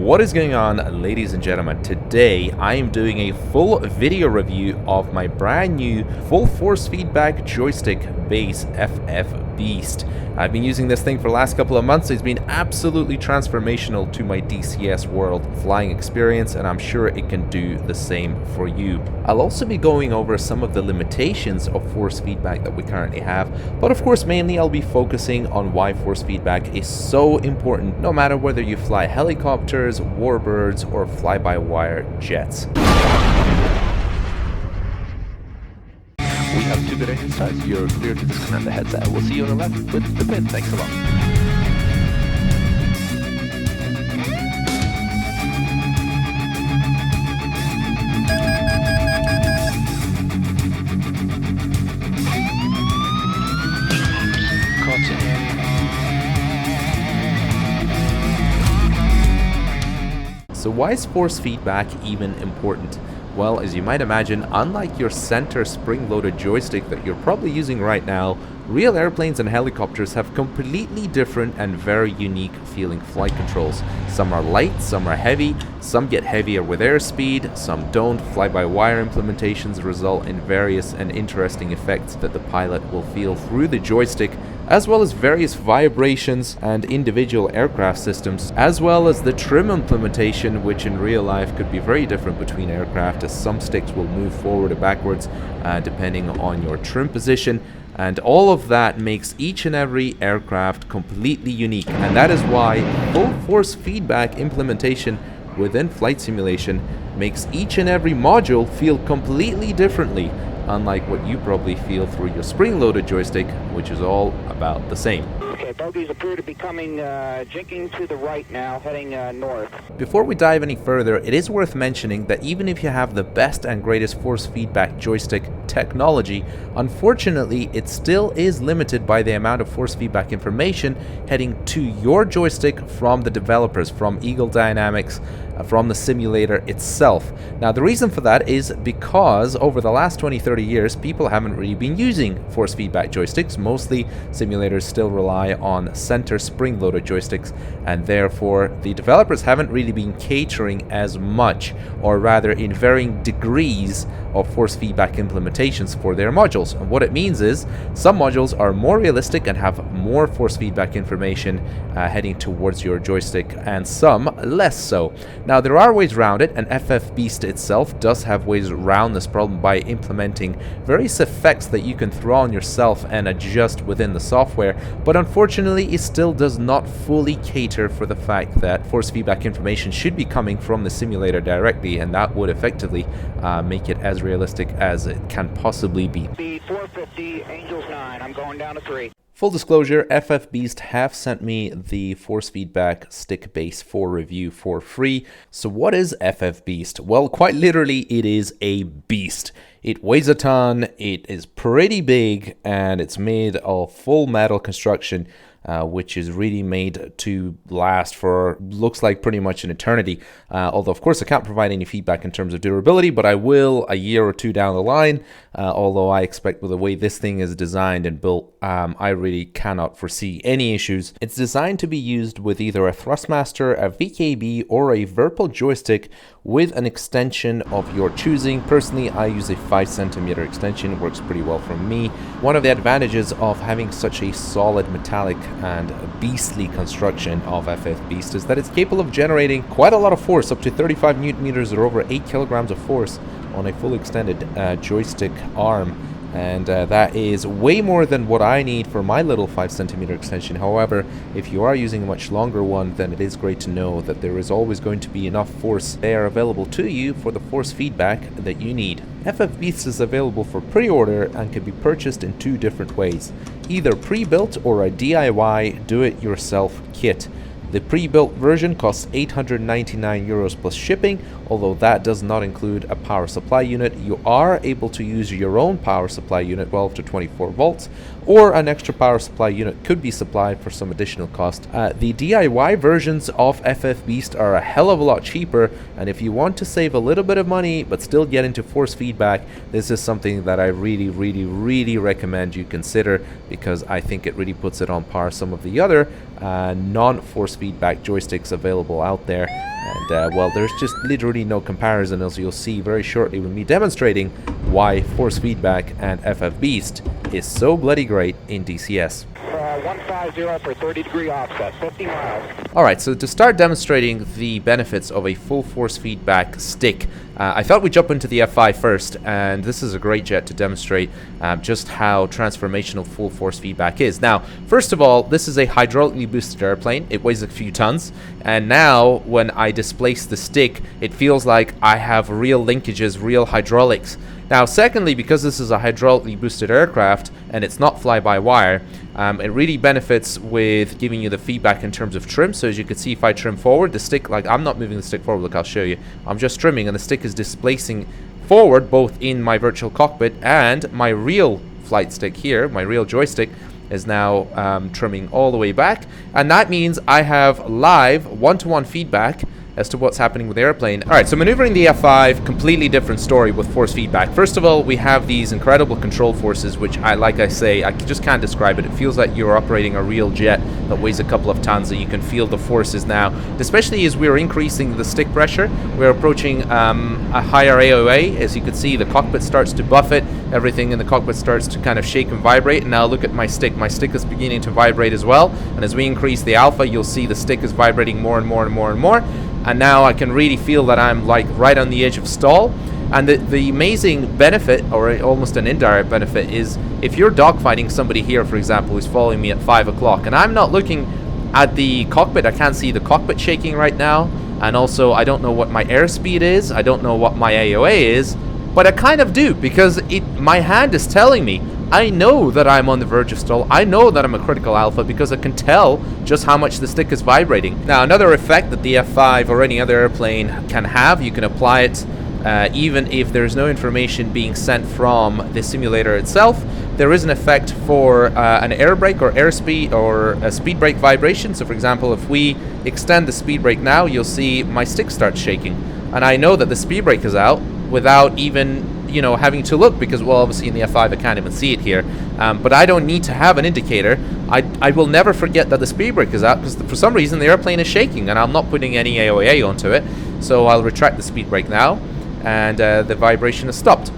What is going on, ladies and gentlemen? Today I am doing a full video review of my brand new full force feedback joystick base FFBeast. I've been using this thing for the last couple of months. It's been absolutely transformational to my DCS world flying experience, and I'm sure it can do the same for you. I'll also be going over some of the limitations of force feedback that we currently have, but of course mainly I'll be focusing on why force feedback is so important no matter whether you fly helicopters, Warbirds, or fly-by-wire jets. We have 2 good engine starts. You're clear to disconnect the headset. We'll see you on the left with the pin. Thanks a lot. So why is force feedback even important? Well, as you might imagine, unlike your center spring-loaded joystick that you're probably using right now, real airplanes and helicopters have completely different and very unique feeling flight controls. Some are light, some are heavy, some get heavier with airspeed, some don't. Fly-by-wire implementations result in various and interesting effects that the pilot will feel through the joystick, as well as various vibrations and individual aircraft systems, as well as the trim implementation, which in real life could be very different between aircraft, as some sticks will move forward or backwards depending on your trim position. And all of that makes each and every aircraft completely unique, and that is why full force feedback implementation within flight simulation makes each and every module feel completely differently, unlike what you probably feel through your spring-loaded joystick, which is all about the same. Okay, bogies appear to be coming, jinking to the right now, heading north. Before we dive any further, it is worth mentioning that even if you have the best and greatest force feedback joystick technology, unfortunately it still is limited by the amount of force feedback information heading to your joystick from the developers, from Eagle Dynamics, from the simulator itself. Now the reason for that is because over the last 20-30 years people haven't really been using force feedback joysticks. Mostly simulators still rely on center spring-loaded joysticks, and therefore the developers haven't really been catering as much, or rather in varying degrees of force feedback implementations for their modules. And what it means is some modules are more realistic and have more force feedback information heading towards your joystick, and some less so. Now there are ways around it, and FFBeast itself does have ways around this problem by implementing various effects that you can throw on yourself and adjust within the software, but unfortunately it still does not fully cater for the fact that force feedback information should be coming from the simulator directly, and that would effectively make it as realistic as it can possibly be. Speed 450, Angels 9, I'm going down to 3. Full disclosure, FFBeast have sent me the force feedback stick base for review for free. So what is FFBeast? Well, quite literally, it is a beast. It weighs a ton, it is pretty big, and it's made of full metal construction, which is really made to last for, looks like, pretty much an eternity. Although, of course, I can't provide any feedback in terms of durability, but I will a year or two down the line. Although I expect with the way this thing is designed and built, I really cannot foresee any issues. It's designed to be used with either a Thrustmaster, a VKB, or a Virpil joystick with an extension of your choosing. Personally, I use a 5cm extension. It works pretty well for me. One of the advantages of having such a solid metallic and beastly construction of FFBeast is that it's capable of generating quite a lot of force, up to 35 Newton meters or over 8 kilograms of force on a full extended joystick arm. And that is way more than what I need for my little 5cm extension. However, if you are using a much longer one, then it is great to know that there is always going to be enough force there available to you for the force feedback that you need. FFBeast is available for pre-order and can be purchased in 2 different ways, either pre-built or a DIY do-it-yourself kit. The pre-built version costs €899 plus shipping, although that does not include a power supply unit. You are able to use your own power supply unit, 12 to 24 volts, or an extra power supply unit could be supplied for some additional cost. The DIY versions of FFBeast are a hell of a lot cheaper, and if you want to save a little bit of money but still get into force feedback, this is something that I really recommend you consider, because I think it really puts it on par some of the other non-force feedback joysticks available out there. And, well, there's just literally no comparison, as you'll see very shortly with me demonstrating why force feedback and FFBeast is so bloody great in DCS. 150 for 30-degree offset, 50 miles. Alright, so to start demonstrating the benefits of a full force feedback stick, I thought we'd jump into the F5 first, and this is a great jet to demonstrate just how transformational full force feedback is. Now, first of all, this is a hydraulically boosted airplane. It weighs a few tons, and now when I displace the stick, it feels like I have real linkages, real hydraulics. Now, secondly, because this is a hydraulically boosted aircraft and it's not fly-by-wire, it really benefits with giving you the feedback in terms of trim. So as you can see, if I trim forward, the stick, like I'm not moving the stick forward, look, I'll show you. I'm just trimming and the stick is displacing forward, both in my virtual cockpit and my real flight stick here, my real joystick, is now trimming all the way back. And that means I have live one-to-one feedback as to what's happening with the airplane. Alright, so maneuvering the F5, completely different story with force feedback. First of all, we have these incredible control forces, which like I say, I just can't describe it. It feels like you're operating a real jet that weighs a couple of tons, and you can feel the forces now, especially as we're increasing the stick pressure. We're approaching a higher AOA. As you can see, the cockpit starts to buffet, everything in the cockpit starts to kind of shake and vibrate. And now look at my stick. My stick is beginning to vibrate as well, and as we increase the alpha, you'll see the stick is vibrating more and more and more and more. And now I can really feel that I'm like right on the edge of stall. And the amazing benefit, or almost an indirect benefit, is if you're dogfighting somebody here, for example, who's following me at 5 o'clock, and I'm not looking at the cockpit, I can't see the cockpit shaking right now, and also I don't know what my airspeed is, I don't know what my AOA is, but I kind of do, because my hand is telling me. I know that I'm on the verge of stall. I know that I'm a critical alpha because I can tell just how much the stick is vibrating. Now, another effect that the F5 or any other airplane can have, you can apply it even if there's no information being sent from the simulator itself. There is an effect for an air brake or airspeed or a speed brake vibration. So, for example, if we extend the speed brake now, you'll see my stick starts shaking. And I know that the speed brake is out without even having to look, because, well, obviously in the F5 I can't even see it here, but I don't need to have an indicator. I will never forget that the speed brake is out, because for some reason the airplane is shaking and I'm not putting any AOA onto it. So I'll retract the speed brake now, and the vibration has stopped.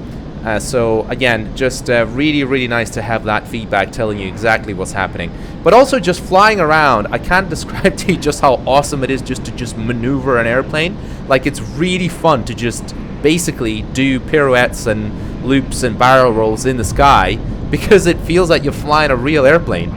So again, just really, really nice to have that feedback telling you exactly what's happening. But also just flying around, I can't describe to you just how awesome it is just to maneuver an airplane. Like, it's really fun to just basically do pirouettes and loops and barrel rolls in the sky, because it feels like you're flying a real airplane.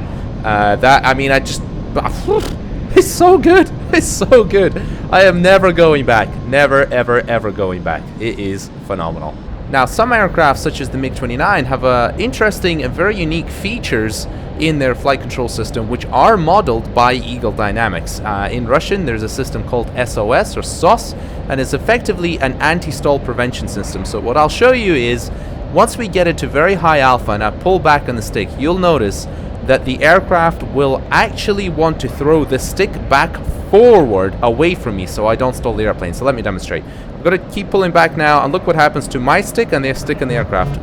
It's so good. It's so good. I am never going back. Never, ever, ever going back. It is phenomenal. Now, some aircraft, such as the MiG-29, have interesting and very unique features in their flight control system, which are modeled by Eagle Dynamics. In Russian, there's a system called SOS, or SOS, and it's effectively an anti-stall prevention system. So what I'll show you is, once we get it to very high alpha and I pull back on the stick, you'll notice that the aircraft will actually want to throw the stick back forward away from me so I don't stall the airplane. So let me demonstrate. I'm going to keep pulling back now, and look what happens to my stick and the stick in the aircraft.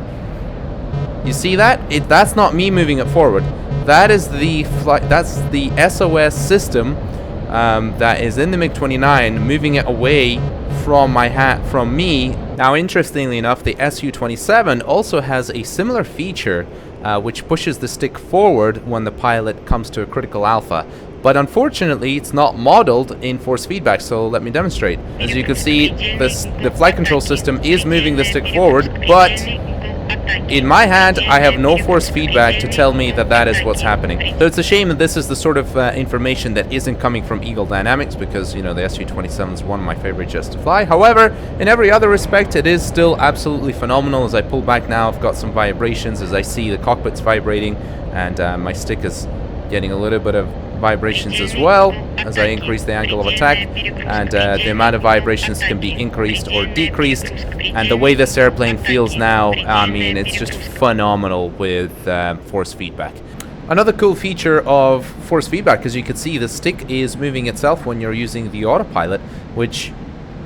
You see that? That's not me moving it forward. That is that's the SOS system that is in the MiG-29, moving it away from me. Now, interestingly enough, the Su-27 also has a similar feature, which pushes the stick forward when the pilot comes to a critical alpha. But unfortunately, it's not modeled in force feedback, so let me demonstrate. As you can see, the flight control system is moving the stick forward, but in my hand, I have no force feedback to tell me that that is what's happening. So it's a shame that this is the sort of information that isn't coming from Eagle Dynamics, because, the Su-27 is one of my favorite jets to fly. However, in every other respect, it is still absolutely phenomenal. As I pull back now, I've got some vibrations as I see the cockpit's vibrating, and my stick is getting a little bit of vibrations as well as I increase the angle of attack, and the amount of vibrations can be increased or decreased. And the way this airplane feels now, I mean, it's just phenomenal with force feedback. Another cool feature of force feedback, as you can see, the stick is moving itself when you're using the autopilot, which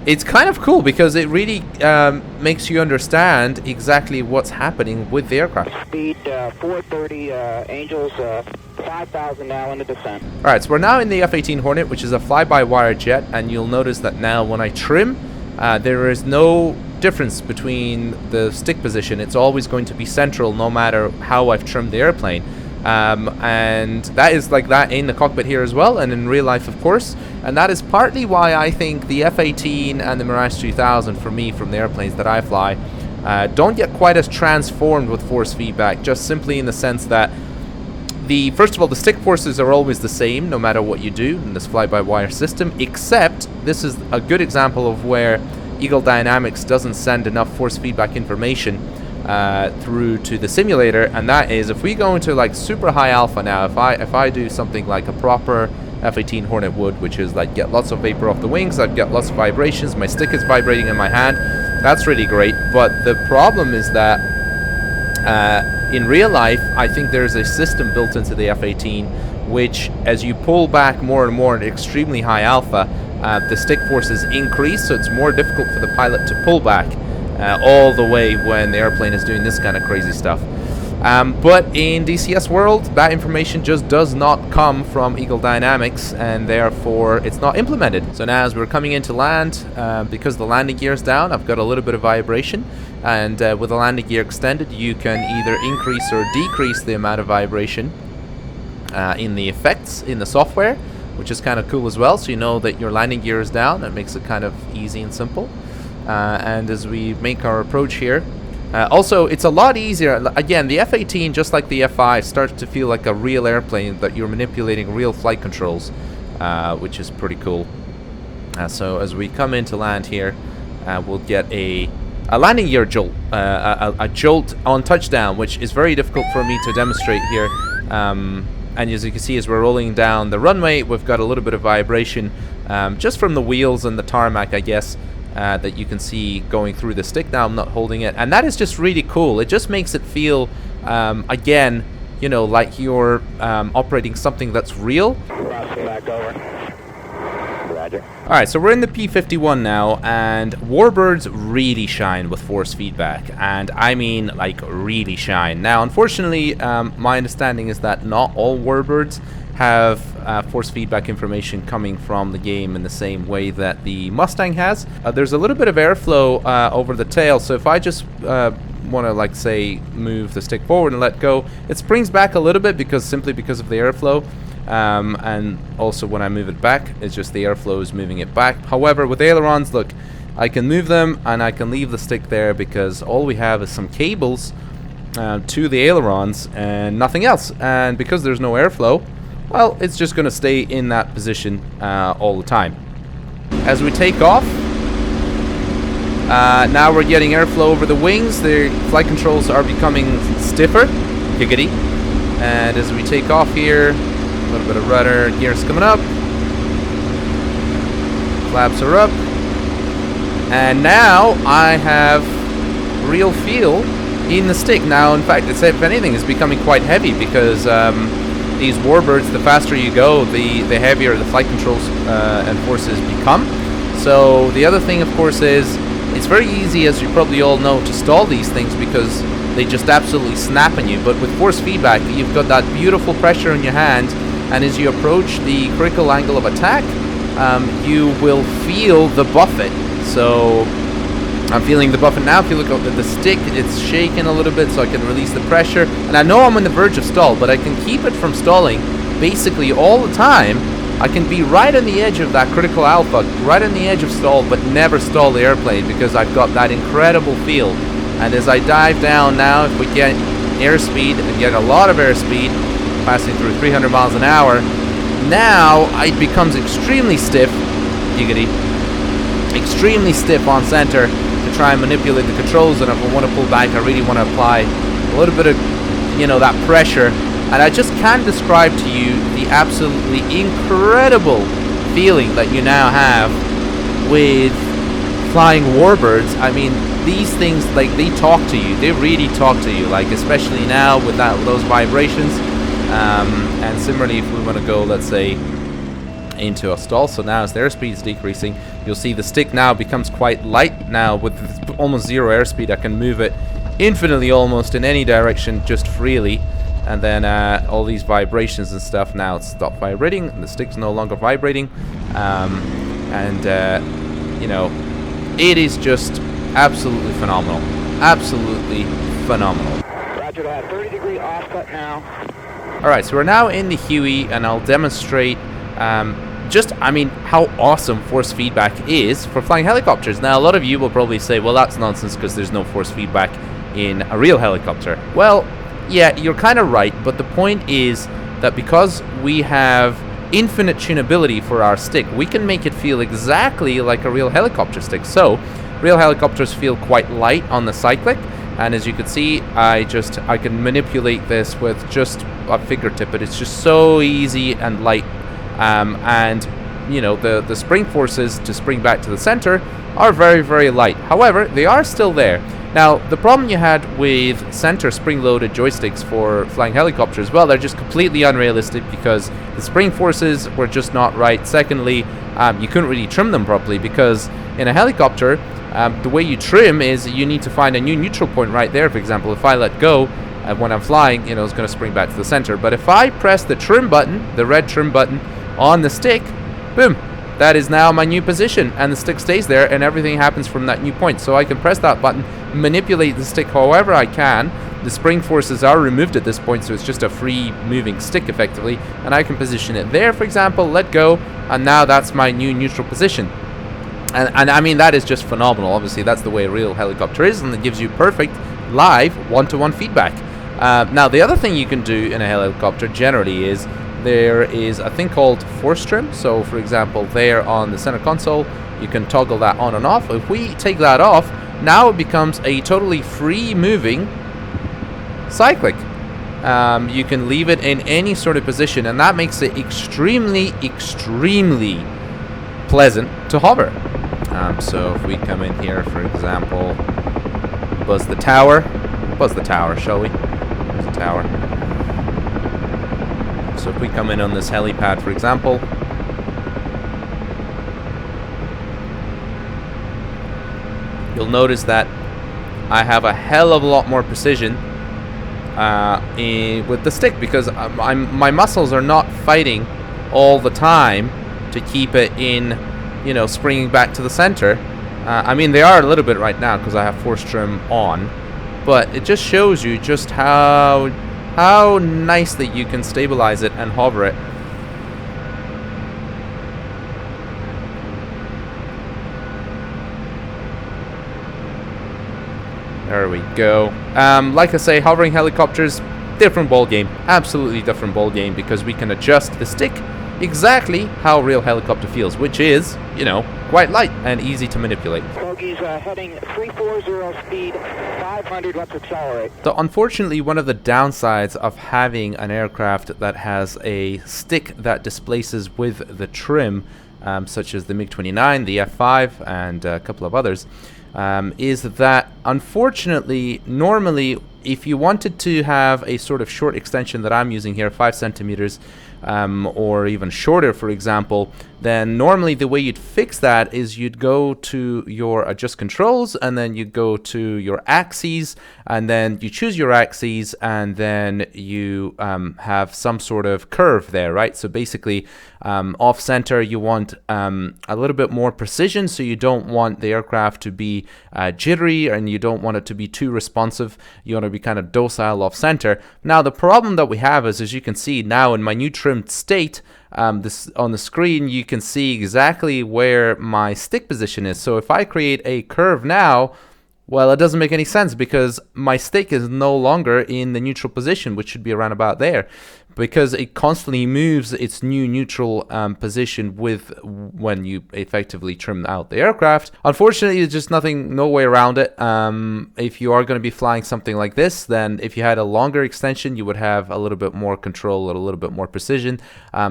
it's kind of cool because it really makes you understand exactly what's happening with the aircraft. Speed 430, Angels 5,000 now in the descent. Alright, so we're now in the F-18 Hornet, which is a fly-by-wire jet, and you'll notice that now when I trim, there is no difference between the stick position. It's always going to be central no matter how I've trimmed the airplane. And that is like that in the cockpit here as well, and in real life, of course. And that is partly why I think the F-18 and the Mirage 2000, for me, from the airplanes that I fly, don't get quite as transformed with force feedback, just simply in the sense that first of all, the stick forces are always the same no matter what you do in this fly-by-wire system, except this is a good example of where Eagle Dynamics doesn't send enough force feedback information through to the simulator, and that is if we go into like super high alpha now, if I do something like a proper F-18 Hornet would, which is like get lots of vapor off the wings, I'd get lots of vibrations, my stick is vibrating in my hand, that's really great. But the problem is that in real life, I think there's a system built into the F-18 which, as you pull back more and more at extremely high alpha, the stick forces increase, so it's more difficult for the pilot to pull back all the way when the airplane is doing this kind of crazy stuff. But in DCS world, that information just does not come from Eagle Dynamics, and therefore it's not implemented. So now as we're coming into land, because the landing gear is down, I've got a little bit of vibration, and with the landing gear extended, you can either increase or decrease the amount of vibration in the effects in the software, which is kind of cool as well, so you know that your landing gear is down. That makes it kind of easy and simple. And as we make our approach here, also, it's a lot easier. Again, the F-18, just like the F-5, starts to feel like a real airplane, that you're manipulating real flight controls, which is pretty cool. So as we come into land here, we'll get a landing gear jolt, a jolt on touchdown, which is very difficult for me to demonstrate here. And as you can see, as we're rolling down the runway, we've got a little bit of vibration just from the wheels and the tarmac, I guess. That you can see going through the stick. Now I'm not holding it, and that is just really cool. It just makes it feel, again, you know, like you're operating something that's real. Crossing back over. Roger. Alright, so we're in the P-51 now, and Warbirds really shine with force feedback, and I mean like really shine. Now unfortunately, my understanding is that not all Warbirds have force feedback information coming from the game in the same way that the Mustang has. There's a little bit of airflow over the tail, so if I just want to, like, say, move the stick forward and let go, it springs back a little bit simply because of the airflow. And also when I move it back, it's just the airflow is moving it back. However, with ailerons, look, I can move them and I can leave the stick there because all we have is some cables to the ailerons and nothing else. And because there's no airflow, well, it's just going to stay in that position all the time. As we take off, now we're getting airflow over the wings. The flight controls are becoming stiffer. Giggity. And as we take off here, a little bit of rudder, gears coming up. Flaps are up. And now I have real feel in the stick. Now, in fact, if anything, it's becoming quite heavy because these Warbirds, the faster you go, the heavier the flight controls and forces become. So the other thing, of course, is it's very easy, as you probably all know, to stall these things because they just absolutely snap on you. But with force feedback, you've got that beautiful pressure in your hand, and as you approach the critical angle of attack, you will feel the buffet. So I'm feeling the buffet now. If you look at the stick, it's shaking a little bit so I can release the pressure. And I know I'm on the verge of stall, but I can keep it from stalling basically all the time. I can be right on the edge of that critical alpha, right on the edge of stall, but never stall the airplane because I've got that incredible feel. And as I dive down now, if we get airspeed and get a lot of airspeed, passing through 300 miles an hour, now it becomes extremely stiff, giggity, extremely stiff on center, to try and manipulate the controls. And if I want to pull back, I really want to apply a little bit of, you know, that pressure. And I just can't describe to you the absolutely incredible feeling that you now have with flying Warbirds. I mean, these things, like, they talk to you. They really talk to you, like, especially now with those vibrations. And similarly, if we want to go, let's say, into a stall, so now as the airspeed is decreasing, you'll see the stick now becomes quite light. Now with almost zero airspeed, I can move it infinitely almost in any direction just freely. and then all these vibrations and stuff, now it's stopped vibrating, and the stick's no longer vibrating, you know, it is just absolutely phenomenal. Absolutely phenomenal. Roger that. 30-degree offset now. Alright, so we're now in the Huey, and I'll demonstrate I mean, how awesome force feedback is for flying helicopters. Now, a lot of you will probably say, well, that's nonsense because there's no force feedback in a real helicopter. Well, yeah, you're kind of right, but the point is that because we have infinite tunability for our stick, we can make it feel exactly like a real helicopter stick. So, real helicopters feel quite light on the cyclic, and as you can see, I can manipulate this with just a fingertip, but it's just so easy and light. And you know, the spring forces to spring back to the center are very, very light. However, they are still there. Now, the problem you had with center spring-loaded joysticks for flying helicopters, well, they're just completely unrealistic because the spring forces were just not right. Secondly, you couldn't really trim them properly because in a helicopter, the way you trim is you need to find a new neutral point right there. For example, if I let go, when I'm flying, you know, it's going to spring back to the center. But if I press the trim button, the red trim button on the stick, boom, that is now my new position, and the stick stays there, and everything happens from that new point. So I can press that button, manipulate the stick however I can. The spring forces are removed at this point, so it's just a free moving stick effectively, and I can position it there, for example, let go, and now that's my new neutral position. And I mean, that is just phenomenal. Obviously, that's the way a real helicopter is, and it gives you perfect live one-to-one feedback. Now, the other thing you can do in a helicopter generally is there is a thing called force trim. So, for example, there on the center console, you can toggle that on and off. If we take that off, now it becomes a totally free-moving cyclic. You can leave it in any sort of position, and that makes it extremely, extremely pleasant to hover. So if we come in here, for example, buzz the tower, shall we? There's the tower. So if we come in on this helipad, for example, you'll notice that I have a hell of a lot more precision with the stick because my muscles are not fighting all the time to keep it in, you know, springing back to the center. I mean, they are a little bit right now because I have force trim on, but it just shows you just how nicely you can stabilize it and hover it. There we go. Like I say, hovering helicopters, different ball game. Absolutely different ball game because we can adjust the stick exactly how a real helicopter feels, which is, you know, quite light and easy to manipulate. Bogies heading 340 speed, 500, let's accelerate. So unfortunately, one of the downsides of having an aircraft that has a stick that displaces with the trim, such as the MiG-29, the F5, and a couple of others, is that unfortunately, normally, if you wanted to have a sort of short extension that I'm using here, 5 centimeters, or even shorter, for example, then normally the way you'd fix that is you'd go to your adjust controls, and then you go to your axes, and then you choose your axes, and then you have some sort of curve there, right? So basically, off center, you want a little bit more precision, so you don't want the aircraft to be jittery, and you don't want it to be too responsive. You want to be kind of docile off center. Now, the problem that we have is, as you can see now in my new trimmed state, this on the screen, you can see exactly where my stick position is. So if I create a curve now, well, it doesn't make any sense because my stick is no longer in the neutral position, which should be around about there, because it constantly moves its new neutral position with when you effectively trim out the aircraft. Unfortunately, there's just no way around it. If you are going to be flying something like this, then if you had a longer extension, you would have a little bit more control, a little bit more precision.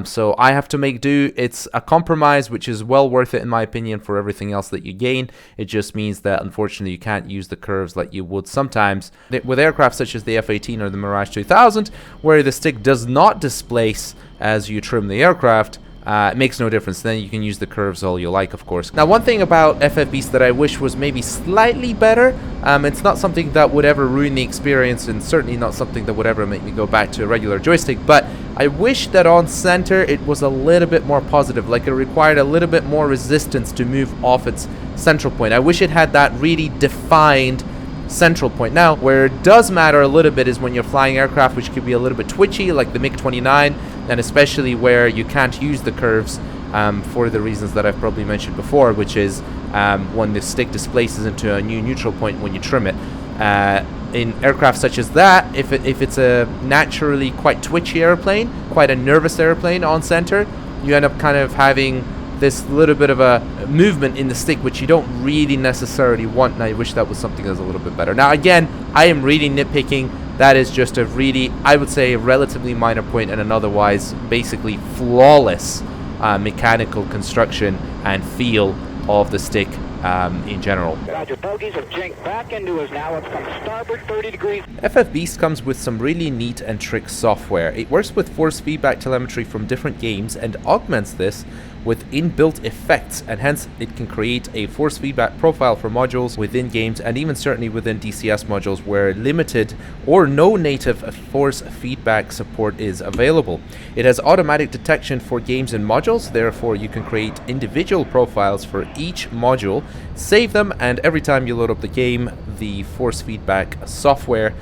So I have to make do. It's a compromise, which is well worth it in my opinion for everything else that you gain. It just means that unfortunately you can't use the curves like you would sometimes with aircraft such as the F-18 or the Mirage 2000, where the stick does not displace as you trim the aircraft. it makes no difference. Then you can use the curves all you like, of course. Now, one thing about FFBeast that I wish was maybe slightly better, it's not something that would ever ruin the experience, and certainly not something that would ever make me go back to a regular joystick, but I wish that on center it was a little bit more positive, like it required a little bit more resistance to move off its central point. I wish it had that really defined central point. Now, where it does matter a little bit is when you're flying aircraft which could be a little bit twitchy, like the MiG-29, and especially where you can't use the curves for the reasons that I've probably mentioned before, which is when the stick displaces into a new neutral point when you trim it. In aircraft such as that, if it's a naturally quite twitchy airplane, quite a nervous airplane on center, you end up kind of having this little bit of a movement in the stick which you don't really necessarily want, and I wish that was something that's a little bit better. Now again, I am really nitpicking. That is just a really, I would say, a relatively minor point and an otherwise basically flawless mechanical construction and feel of the stick in general. Roger, bogies have jinked back into us now. It's from starboard 30 degrees. FFBeast comes with some really neat and trick software. It works with force feedback telemetry from different games and augments this with inbuilt effects, and hence it can create a force feedback profile for modules within games and even certainly within DCS modules where limited or no native force feedback support is available. It has automatic detection for games and modules, therefore you can create individual profiles for each module, save them, and every time you load up the game, the force feedback software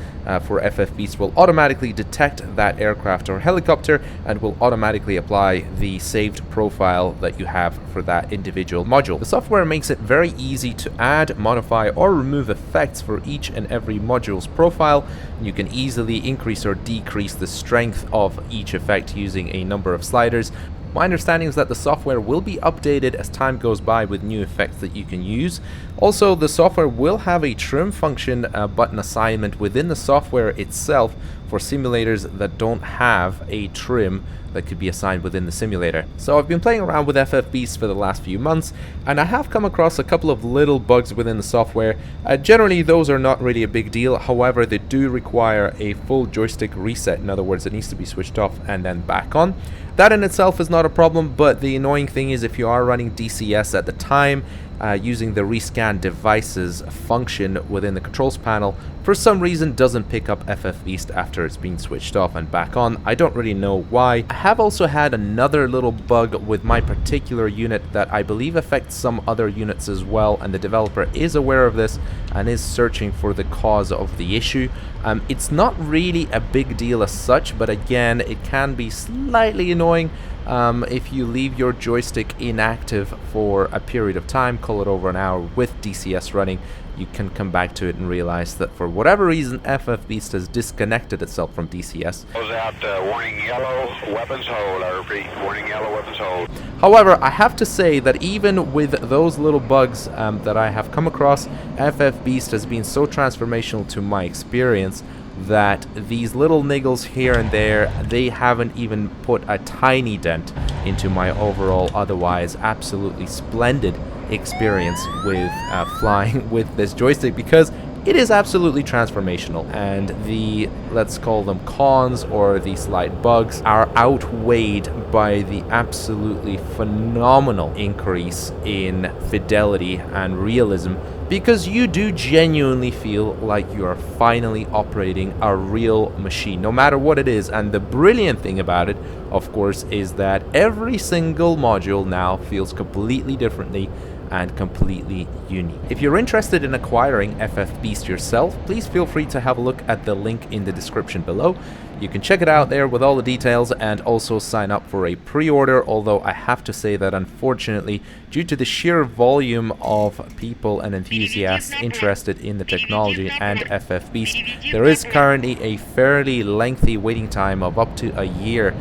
for FFBeast will automatically detect that aircraft or helicopter and will automatically apply the saved profile that you have for that individual module. The software makes it very easy to add, modify, or remove effects for each and every module's profile. You can easily increase or decrease the strength of each effect using a number of sliders. My understanding is that the software will be updated as time goes by with new effects that you can use. Also, the software will have a trim function button assignment within the software itself for simulators that don't have a trim that could be assigned within the simulator. So I've been playing around with FFBeast for the last few months, and I have come across a couple of little bugs within the software. Generally, those are not really a big deal. However, they do require a full joystick reset. In other words, it needs to be switched off and then back on. That in itself is not a problem, but the annoying thing is if you are running DCS at the time, using the rescan devices function within the controls panel, for some reason doesn't pick up FFBeast after it's been switched off and back on. I don't really know why. I have also had another little bug with my particular unit that I believe affects some other units as well, and the developer is aware of this and is searching for the cause of the issue. It's not really a big deal as such, but again, it can be slightly annoying. If you leave your joystick inactive for a period of time, call it over an hour with DCS running, you can come back to it and realize that for whatever reason FFBeast has disconnected itself from DCS. Goes out, warning yellow, weapons hold. I repeat, warning yellow, weapons hold. However, I have to say that even with those little bugs that I have come across, FFBeast has been so transformational to my experience that these little niggles here and there, they haven't even put a tiny dent into my overall otherwise absolutely splendid experience with flying with this joystick, because it is absolutely transformational, and the, let's call them cons or the slight bugs, are outweighed by the absolutely phenomenal increase in fidelity and realism, because you do genuinely feel like you are finally operating a real machine, no matter what it is. And the brilliant thing about it, of course, is that every single module now feels completely differently and completely unique. If you're interested in acquiring FFBeast yourself, please feel free to have a look at the link in the description below. You can check it out there with all the details and also sign up for a pre-order, although I have to say that unfortunately, due to the sheer volume of people and enthusiasts interested in the technology and FFBeast, there is currently a fairly lengthy waiting time of up to a year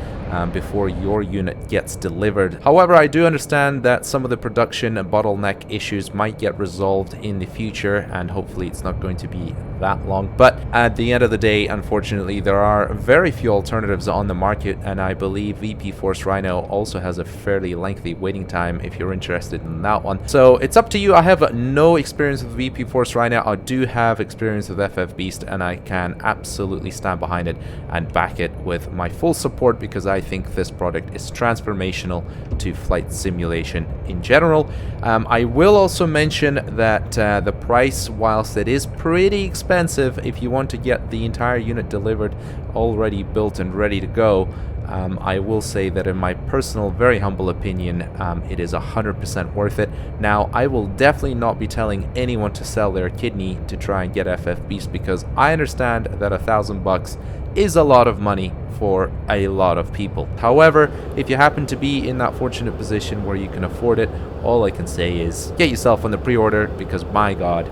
before your unit gets delivered. However, I do understand that some of the production bottleneck issues might get resolved in the future, and hopefully it's not going to be that long. But at the end of the day, unfortunately, there are very few alternatives on the market, and I believe VP Force Rhino also has a fairly lengthy waiting time if you're interested in that one. So it's up to you. I have no experience with VP Force Rhino. I do have experience with FFBeast, and I can absolutely stand behind it and back it with my full support, because I think this product is transformational to flight simulation in general. I will also mention that the price, whilst it is pretty expensive if you want to get the entire unit delivered already built and ready to go, I will say that in my personal, very humble opinion, it is 100% worth it. Now, I will definitely not be telling anyone to sell their kidney to try and get FFBeast, because I understand that $1,000 is a lot of money for a lot of people. However, if you happen to be in that fortunate position where you can afford it, all I can say is get yourself on the pre-order, because my God,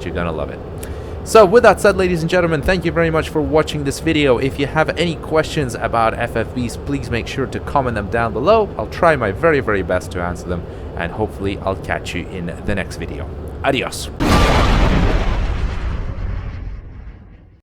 you're gonna love it. So with that said, ladies and gentlemen, thank you very much for watching this video. If you have any questions about FFBeast, please make sure to comment them down below. I'll try my very, very best to answer them, and hopefully I'll catch you in the next video. Adios.